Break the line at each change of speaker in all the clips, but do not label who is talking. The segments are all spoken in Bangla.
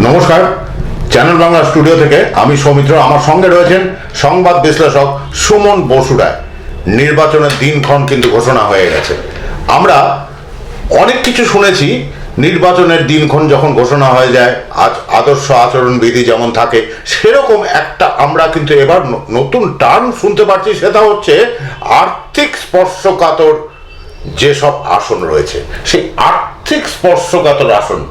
নমস্কার, চ্যানেল বাংলা স্টুডিও থেকে আমি সৌমিত্র। আমার সঙ্গে রয়েছেন সংবাদ বিশ্লেষক সুমন বসুরায়। নির্বাচনের দিনক্ষণ কিন্তু ঘোষণা হয়ে গেছে। আমরা অনেক কিছু শুনেছি, নির্বাচনের দিনক্ষণ যখন ঘোষণা হয়ে যায় আদর্শ আচরণবিধি যেমন থাকে সেরকম একটা আমরা কিন্তু এবার নতুন টার্ম শুনতে পাচ্ছি, সেটা হচ্ছে আর্থিক স্পর্শকাতর যেসব আসন রয়েছে, সেই আর্থিক স্পর্শকাতর আসন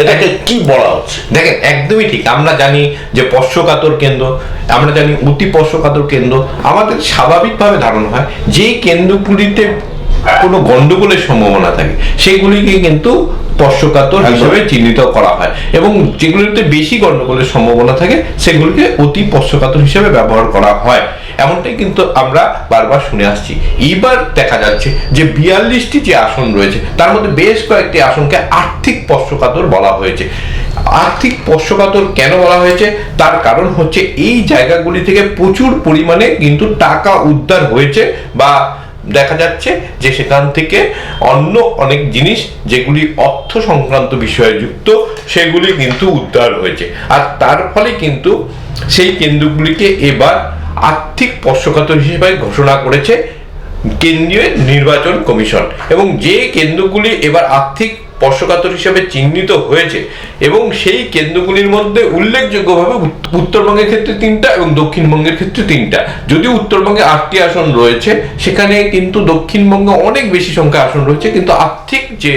এটাকে কি বলা হচ্ছে?
দেখেন, একদমই ঠিক। আমরা জানি যে স্পর্শকাতর কেন্দ্র, আমরা জানি অতি স্পর্শকাতর কেন্দ্র। আমাদের স্বাভাবিকভাবে ধারণা হয় যে কেন্দ্রগুলিতে কোনো গন্ডগোলের সম্ভাবনা থাকে সেগুলিকে কিন্তু স্পর্শকাতর হিসেবে চিহ্নিত করা হয়, এবং যেগুলিতে বেশি গন্ডগোলের সম্ভাবনা থাকে সেগুলিকে অতি স্পর্শকাতর হিসেবে ব্যবহার করা হয়। এমনটাই কিন্তু আমরা বারবার শুনে আসছি। এইবার দেখা যাচ্ছে যে 42টি যে আসন রয়েছে তার মধ্যে বেশ কয়েকটি আসনকে আর্থিক স্পর্শকাতর বলা হয়েছে। আর্থিক স্পর্শকাতর কেন বলা হয়েছে তার কারণ হচ্ছে এই জায়গাগুলি থেকে প্রচুর পরিমাণে কিন্তু টাকা উদ্ধার হয়েছে, বা দেখা যাচ্ছে যে সেখান থেকে অন্য অনেক জিনিস যেগুলি অর্থ সংক্রান্ত বিষয়ে যুক্ত সেগুলি কিন্তু উদ্ধার হয়েছে। আর তার ফলে কিন্তু সেই কেন্দ্রগুলিকে এবার আর্থিক স্পর্শকাতর হিসেবে ঘোষণা করেছে কেন্দ্রীয় নির্বাচন কমিশন। এবং যে কেন্দ্রগুলি এবার আর্থিক স্পর্শকাতর হিসেবে চিহ্নিত হয়েছে এবং সেই কেন্দ্রগুলির মধ্যে উল্লেখযোগ্যভাবে উত্তরবঙ্গের ক্ষেত্রে 3টা এবং দক্ষিণবঙ্গের ক্ষেত্রে 3টা। যদিও উত্তরবঙ্গে 8টি আসন রয়েছে, সেখানে কিন্তু দক্ষিণবঙ্গে অনেক বেশি সংখ্যা আসন রয়েছে, কিন্তু আর্থিক যে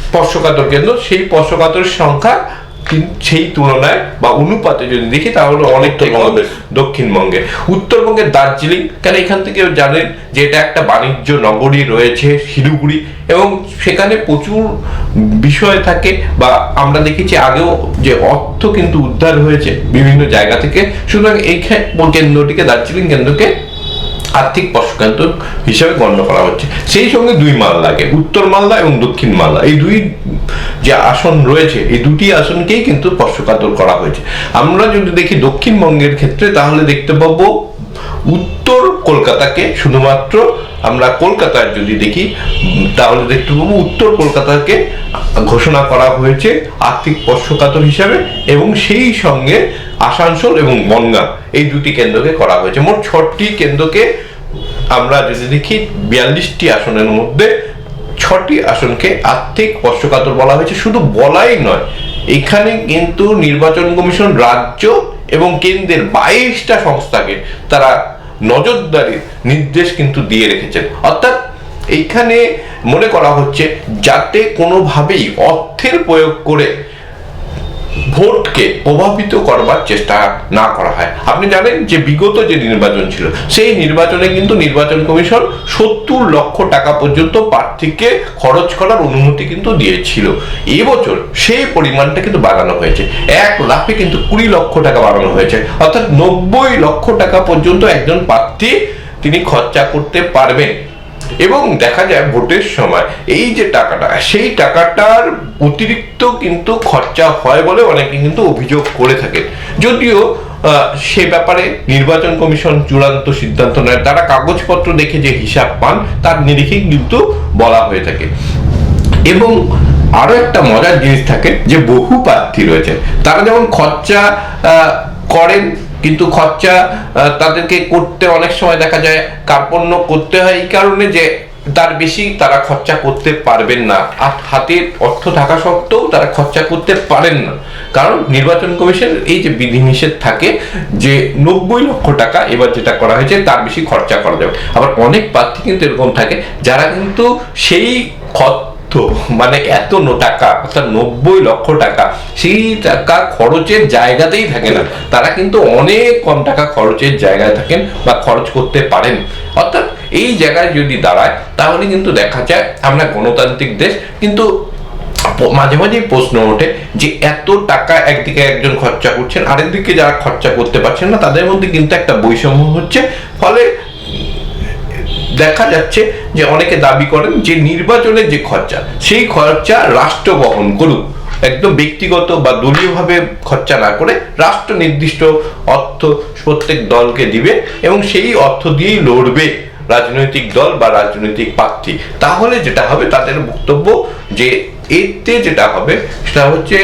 স্পর্শকাতর কেন্দ্র সেই স্পর্শকাতর সংখ্যা সেই তুলনায় বা অনুপাতে যদি দেখি তাহলে অনেকটাই কম দক্ষিণবঙ্গে। উত্তরবঙ্গের দার্জিলিং, কেন এখান থেকে জানেন যে এটা একটা বাণিজ্য নগরী রয়েছে শিলিগুড়ি, এবং সেখানে প্রচুর বিষয় থাকে, বা আমরা দেখেছি আগেও যে অর্থ কিন্তু উদ্ধার হয়েছে বিভিন্ন জায়গা থেকে। সুতরাং এই কেন্দ্রটিকে, দার্জিলিং কেন্দ্রকে আর্থিক স্পর্শকাতর হিসাবে গণ্য করা হচ্ছে। সেই সঙ্গে 2 মালদাকে, উত্তর মালদা এবং দক্ষিণ মালদা, এই দুই যে আসন রয়েছে এই দুটি আসনকেই কিন্তু স্পর্শকাতর করা হয়েছে। আমরা যদি দেখি দক্ষিণবঙ্গের ক্ষেত্রে তাহলে দেখতে পাবো উত্তর কলকাতাকে, শুধুমাত্র আমরা কলকাতায় যদি দেখি তাহলে দেখতে পাবো উত্তর কলকাতাকে ঘোষণা করা হয়েছে আর্থিক স্পর্শকাতর হিসাবে, এবং সেই সঙ্গে আসানসোল এবং বনগাঁ এই দুটি কেন্দ্রকে করা হয়েছে। মোট 6টি কেন্দ্রকে আমরা যদি দেখি 42টি আসনের মধ্যে 6টি আসনকে আর্থিক স্পর্শকাতর বলা হয়েছে। শুধু বলাই নয়, এখানে কিন্তু নির্বাচন কমিশন রাজ্য এবং কেন্দ্রের 22টা সংস্থাকে তারা নজরদারির নির্দেশ কিন্তু দিয়ে রেখেছেন। অর্থাৎ এইখানে মনে করা হচ্ছে যাতে কোনোভাবেই অর্থের প্রয়োগ করে ভোটকে প্রভাবিত করবার চেষ্টা না করা হয়। আপনি জানেন যে বিগত যে নির্বাচন ছিল সেই নির্বাচনে কিন্তু নির্বাচন কমিশন 70 লক্ষ টাকা পর্যন্ত প্রার্থীকে খরচ করার অনুমতি কিন্তু দিয়েছিল। এবছর সেই পরিমাণটা কিন্তু বাড়ানো হয়েছে, 1 লাফে কিন্তু 20 লক্ষ টাকা বাড়ানো হয়েছে। অর্থাৎ 90 লক্ষ টাকা পর্যন্ত একজন প্রার্থী তিনি খরচা করতে পারবেন। এবং দেখা যায় ভোটের সময় এই যে টাকাটা, সেই টাকাটার অতিরিক্ত কিন্তু খরচা হয় বলে অনেকে কিন্তু অভিযোগ করে থাকেন। যদিও সে ব্যাপারে নির্বাচন কমিশন চূড়ান্ত সিদ্ধান্ত নেয়, তারা কাগজপত্র দেখে যে হিসাব পান তার নিরিখেই কিন্তু বলা হয়ে থাকে। এবং আরো একটা মজার জিনিস থাকে যে বহু প্রার্থী রয়েছে, তারা যেমন খরচা করেন, কিন্তু খরচা তাদেরকে করতে অনেক সময় দেখা যায় কার্পণ্য করতে হয় এই কারণে যে তার বেশি তারা খরচা করতে পারবেন না, আর হাতের অর্থ থাকা সত্ত্বেও তারা খরচা করতে পারেন না, কারণ নির্বাচন কমিশনের এই যে বিধিনিষেধ থাকে যে 90 লক্ষ টাকা এবার যেটা করা হয়েছে তার বেশি খরচা করা যাবে। আবার অনেক প্রার্থী কিন্তু এরকম থাকে যারা কিন্তু সেই মানে এত টাকা, অর্থাৎ 90 লক্ষ টাকা, সেই টাকা খরচের জায়গাতেই থাকে না, তারা কিন্তু অনেক কম টাকা খরচের জায়গায় থাকেন বা খরচ করতে পারেন। অর্থাৎ এই জায়গায় যদি দাঁড়ায় তাহলে কিন্তু দেখা যায় আমরা গণতান্ত্রিক দেশ, কিন্তু মাঝে মাঝেই প্রশ্ন ওঠে যে এত টাকা একদিকে একজন খরচা করছেন, আরেকদিকে যারা খরচা করতে পারছেন না তাদের মধ্যে কিন্তু একটা বৈষম্য হচ্ছে। ফলে দেখা যাচ্ছে যে অনেকে দাবি করেন যে নির্বাচনের যে খরচা সেই খরচা রাষ্ট্র বহন করুক, একদম ব্যক্তিগত বা দলীয়ভাবে খরচা না করে রাষ্ট্র নির্দিষ্ট অর্থ প্রত্যেক দলকে দিবে এবং সেই অর্থ দিয়েই লড়বে রাজনৈতিক দল বা রাজনৈতিক প্রার্থী। তাহলে যেটা হবে, তাদের বক্তব্য যে এতে যেটা হবে সেটা হচ্ছে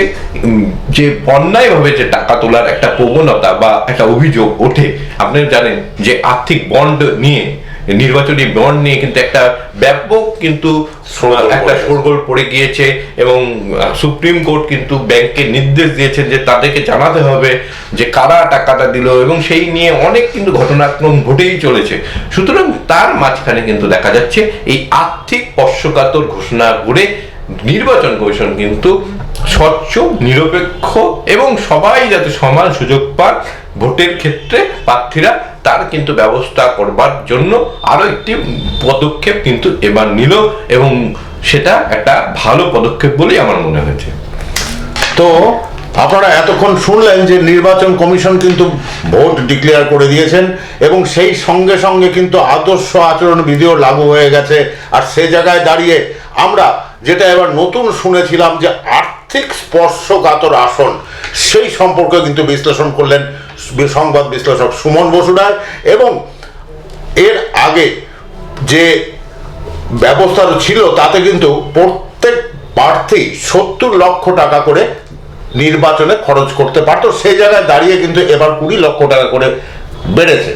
যে অন্যায়ভাবে যে টাকা তোলার একটা প্রবণতা বা একটা অভিযোগ ওঠে। আপনি জানেন যে আর্থিক বন্ড নিয়ে, নির্বাচনী বন্ড নিয়ে কিন্তু একটা ব্যাপক কিন্তু একটা শোরগোল পড়ে গিয়েছে এবং সুপ্রিম কোর্ট কিন্তু ব্যাংককে নির্দেশ দিয়েছেন যে তাদেরকে জানাতে হবে যে কারা টাকাটা দিল, এবং সেই নিয়ে অনেক কিন্তু ঘটনাক্রম ঘটেই চলেছে। সুতরাং তার মাঝখানে কিন্তু দেখা যাচ্ছে এই আর্থিক পক্ষপাতর ঘোষণা করে নির্বাচন কমিশন কিন্তু স্বচ্ছ, নিরপেক্ষ এবং সবাই যাতে সমান সুযোগ পান ভোটের ক্ষেত্রে প্রার্থীরা, তার কিন্তু ব্যবস্থা করবার জন্য আরো একটি পদক্ষেপ কিন্তু এবার নিল, এবং সেটা একটা ভালো পদক্ষেপ বলেই আমার মনে হয়েছে।
তো আপনারা এতক্ষণ শুনলেন যে নির্বাচন কমিশন কিন্তু ভোট ডিক্লেয়ার করে দিয়েছেন এবং সেই সঙ্গে সঙ্গে কিন্তু আদর্শ আচরণ বিধিও লাগু হয়ে গেছে। আর সে জায়গায় দাঁড়িয়ে আমরা যেটা এবার নতুন শুনেছিলাম যে আর্থিক স্পর্শকাতর আসন, সেই সম্পর্কে কিন্তু বিশ্লেষণ করলেন সংবাদ বিশ্লেষক সুমন বসু রায়। এবং এর আগে যে ব্যবস্থা ছিল তাতে কিন্তু প্রত্যেক প্রার্থী 70 লক্ষ টাকা করে নির্বাচনে খরচ করতে পারতো, সেই জায়গায় দাঁড়িয়ে কিন্তু এবার 20 লক্ষ টাকা করে বেড়েছে।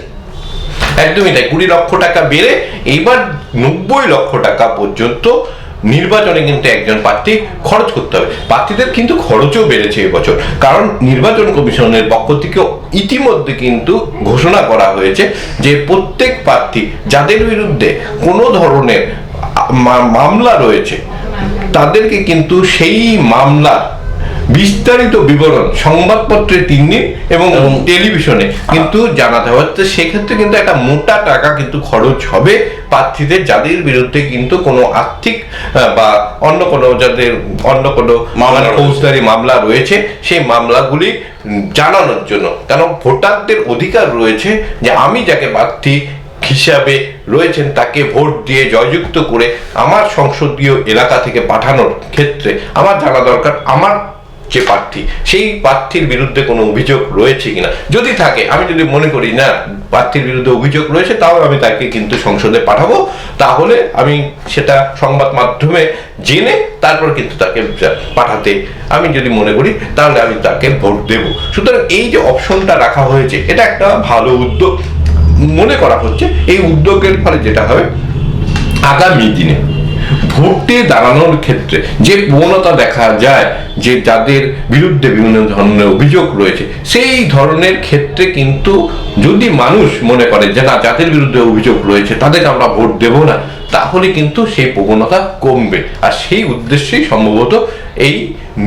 একদমই তাই, 20 লক্ষ টাকা বেড়ে এইবার 90 লক্ষ টাকা পর্যন্ত নির্বাচনে কিন্তু একজন প্রার্থী খরচ করতে হবে। প্রার্থীদের কিন্তু খরচও বেড়েছে এবছর, কারণ নির্বাচন কমিশনের পক্ষ থেকে ইতিমধ্যে কিন্তু ঘোষণা করা হয়েছে যে প্রত্যেক প্রার্থী যাদের বিরুদ্ধে কোনো ধরনের মামলা রয়েছে তাদেরকে কিন্তু সেই মামলার বিস্তারিত বিবরণ সংবাদপত্রে 3 দিন এবং টেলিভিশনে কিন্তু জানাতে হচ্ছে। সেক্ষেত্রে কিন্তু একটা মোটা টাকা কিন্তু খরচ হবে প্রার্থীদের যাদের বিরুদ্ধে কিন্তু কোনো আর্থিক বা অন্য কোনো ফৌজদারি মামলা রয়েছে, সেই মামলাগুলি জানানোর জন্য। কারণ ভোটারদের অধিকার রয়েছে যে আমি যাকে প্রার্থী হিসাবে রয়েছেন তাকে ভোট দিয়ে জয়যুক্ত করে আমার সংসদীয় এলাকা থেকে পাঠানোর ক্ষেত্রে আমার জানা দরকার আমার যে প্রার্থী, সেই প্রার্থীর বিরুদ্ধে কোনো অভিযোগ রয়েছে কিনা। যদি থাকে, আমি যদি মনে করি না প্রার্থীর বিরুদ্ধে অভিযোগ রয়েছে, তাও আমি তাকে কিন্তু সংসদে পাঠাবো। তাহলে আমি সেটা সংবাদ মাধ্যমে জেনে তারপর কিন্তু তাকে পাঠাতে আমি যদি মনে করি, তাহলে আমি তাকে ভোট দেব। সুতরাং এই যে অপশনটা রাখা হয়েছে, এটা একটা ভালো উদ্যোগ মনে করা হচ্ছে। এই উদ্যোগের ফলে যেটা হবে, আগামী দিনে ভোটে দাঁড়ানোর ক্ষেত্রে যে প্রবণতা দেখা যায় যে যাদের বিরুদ্ধে বিভিন্ন ধরনের অভিযোগ রয়েছে, সেই ধরনের ক্ষেত্রে কিন্তু যদি মানুষ মনে করে যে না, যাদের বিরুদ্ধে অভিযোগ রয়েছে তাদেরকে আমরা ভোট দেব না, তাহলে কিন্তু সেই প্রবণতা কমবে। আর সেই উদ্দেশ্যেই সম্ভবত এই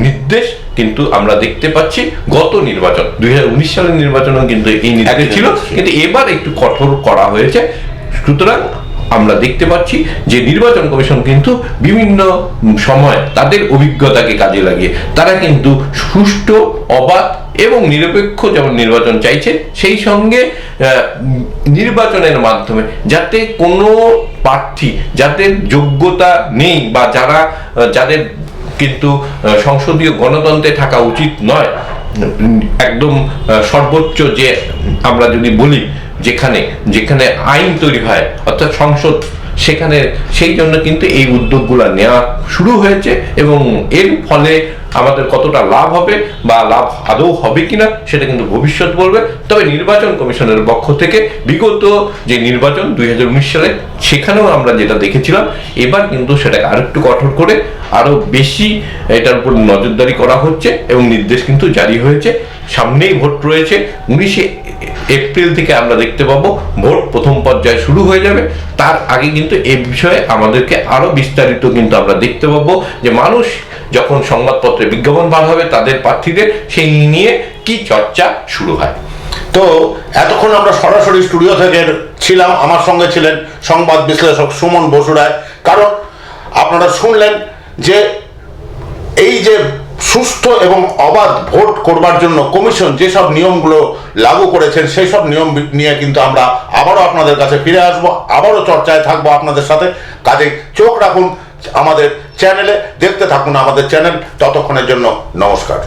নির্দেশ কিন্তু আমরা দেখতে পাচ্ছি। গত নির্বাচন 2019 সালের নির্বাচনেও কিন্তু এই নির্দেশ ছিল, কিন্তু এবার একটু কঠোর করা হয়েছে। সুতরাং আমরা দেখতে পাচ্ছি যে নির্বাচন কমিশন কিন্তু বিভিন্ন সময় তাদের অভিজ্ঞতাকে কাজে লাগিয়ে তারা কিন্তু সুষ্ঠু, অবাধ এবং নিরপেক্ষ যেমন নির্বাচন চাইছে, সেই সঙ্গে নির্বাচনের মাধ্যমে যাতে কোনো প্রার্থী যাদের যোগ্যতা নেই বা যাদের কিন্তু সংসদীয় গণতন্ত্রে থাকা উচিত নয়, একদম সর্বোচ্চ যে আমরা যদি বলি যেখানে আইন তৈরি হয় অর্থাৎ সংসদ, সেখানে সেই জন্য কিন্তু এই উদ্যোগগুলো নেওয়া শুরু হয়েছে। এবং এর ফলে আমাদের কতটা লাভ হবে বা লাভ আদৌ হবে কিনা সেটা কিন্তু ভবিষ্যৎ বলবে। তবে নির্বাচন কমিশনের পক্ষ থেকে বিগত যে নির্বাচন 2019 সালে, সেখানেও আমরা যেটা দেখেছিলাম, এবার কিন্তু সেটাকে আরেকটু কঠোর করে আরো বেশি এটার উপর নজরদারি করা হচ্ছে এবং নির্দেশ কিন্তু জারি হয়েছে। সামনেই ভোট রয়েছে, 19 এপ্রিল থেকে আমরা দেখতে পাবো ভোট প্রথম পর্যায়ে শুরু হয়ে যাবে। তার আগে কিন্তু এই বিষয়ে আমাদেরকে আরো বিস্তারিত কিন্তু আমরা দেখতে পাবো যে মানুষ যখন সংবাদপত্রে বিজ্ঞাপন বার হবে তাদের প্রার্থীদের, সেই নিয়ে কি চর্চা শুরু হয়।
তো এতক্ষণ আমরা সরাসরি স্টুডিও থেকে ছিলাম, আমার সঙ্গে ছিলেন সংবাদ বিশ্লেষক সুমন বসু রায়। কারণ আপনারা শুনলেন যে এই যে সুষ্ঠু এবং অবাধ ভোট করবার জন্য কমিশন যেসব নিয়মগুলো লাগু করেছেন, সেই সব নিয়ম নিয়ে কিন্তু আমরা আবারও আপনাদের কাছে ফিরে আসবো, আবারও চর্চায় থাকবো আপনাদের সাথে। কাজে চোখ রাখুন আমাদের চ্যানেলে, দেখতে থাকুন আমাদের চ্যানেল। ততক্ষণের জন্য নমস্কার।